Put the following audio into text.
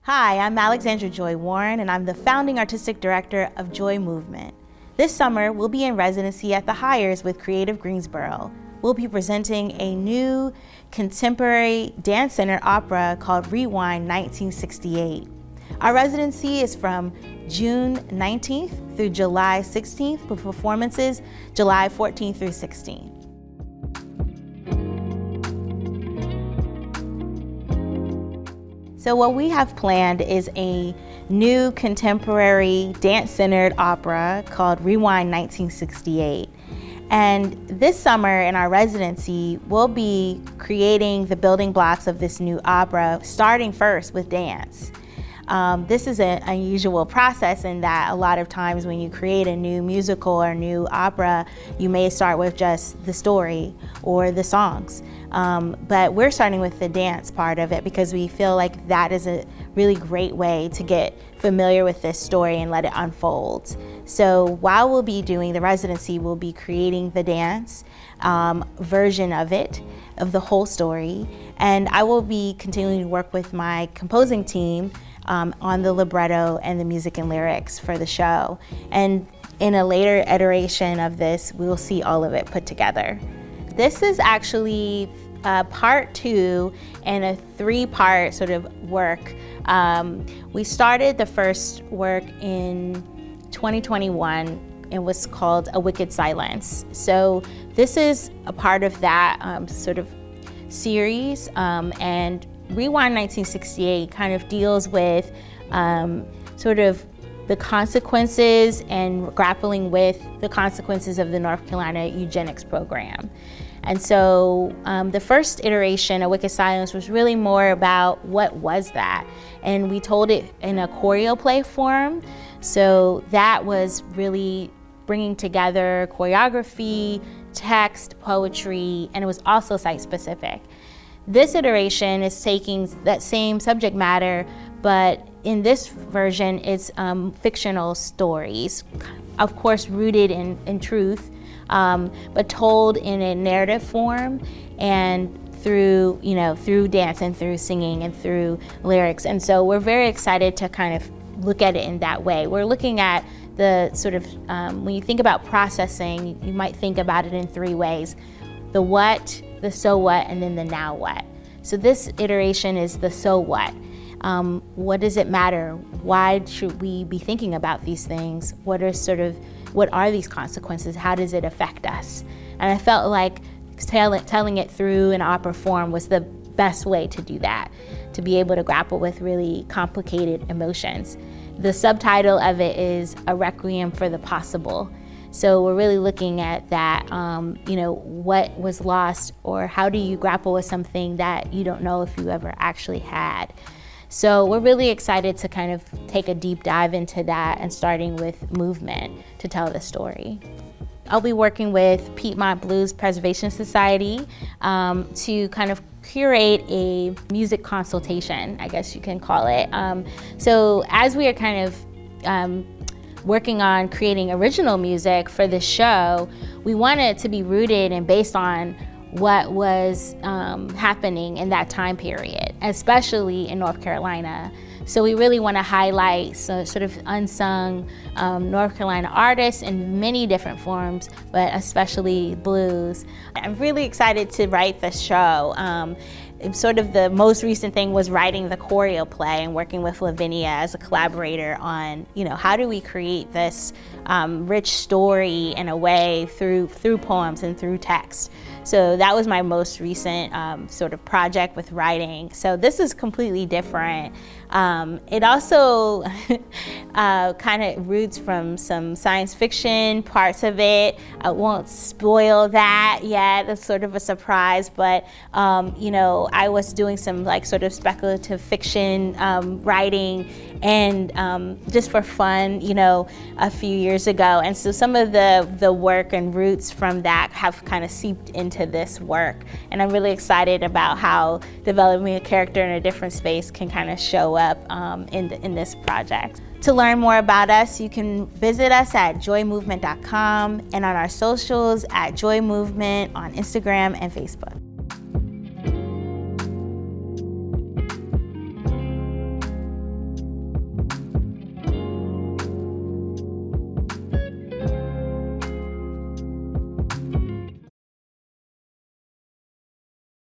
Hi, I'm Alexandra Joy Warren, and I'm the founding artistic director of Joy Movement. This summer, we'll be in residency at the Hyers with Creative Greensboro. We'll be presenting a new contemporary dance-centered opera called Rewind 1968. Our residency is from June 19th through July 16th, with performances July 14th through 16th. So what we have planned is a new contemporary dance-centered opera called Rewind 1968. And this summer in our residency, we'll be creating the building blocks of this new opera, starting first with dance. This is an unusual process in that a lot of times when you create a new musical or new opera, you may start with just the story or the songs. But we're starting with the dance part of it because we feel like that is a really great way to get familiar with this story and let it unfold. So while we'll be doing the residency, we'll be creating the dance version of it, of the whole story. And I will be continuing to work with my composing team on the libretto and the music and lyrics for the show. And in a later iteration of this, we'll see all of it put together. This is actually part 2 in a 3-part sort of work. We started the first work in 2021. It was called A Wicked Silence. So this is a part of that sort of series, and Rewind 1968 kind of deals with sort of the consequences and grappling with the consequences of the North Carolina Eugenics program. And so the first iteration, A Wicked Silence, was really more about what was that. And we told it in a choreoplay form. So that was really bringing together choreography, text, poetry, and it was also site-specific. This iteration is taking that same subject matter, but in this version, it's fictional stories, of course rooted in truth, but told in a narrative form and through, through dance and through singing and through lyrics. And so we're very excited to kind of look at it in that way. We're looking at the sort of, when you think about processing, you might think about it in 3 ways: the what, the so what, and then the now what. So this iteration is the so what. What does it matter? Why should we be thinking about these things? What are these consequences? How does it affect us? And I felt like telling it through an opera form was the best way to do that, to be able to grapple with really complicated emotions. The subtitle of it is A Requiem for the Possible. So we're really looking at that, what was lost, or how do you grapple with something that you don't know if you ever actually had. So we're really excited to kind of take a deep dive into that and starting with movement to tell the story. I'll be working with Piedmont Blues Preservation Society to kind of curate a music consultation, I guess you can call it. So as we are kind of working on creating original music for this show, we want it to be rooted and based on what was happening in that time period, especially in North Carolina. So we really want to highlight sort of unsung North Carolina artists in many different forms, but especially blues. I'm really excited to write the show. Sort of the most recent thing was writing the Choreoplay and working with Lavinia as a collaborator on, how do we create this rich story in a way through poems and through text. So that was my most recent sort of project with writing. So this is completely different. It also kind of roots from some science fiction parts of it. I won't spoil that yet. It's sort of a surprise, but I was doing some sort of speculative fiction writing and just for fun, a few years ago. And so some of the work and roots from that have kind of seeped into this work. And I'm really excited about how developing a character in a different space can kind of show up in this project. To learn more about us, you can visit us at joymovement.com and on our socials at Joy Movement on Instagram and Facebook.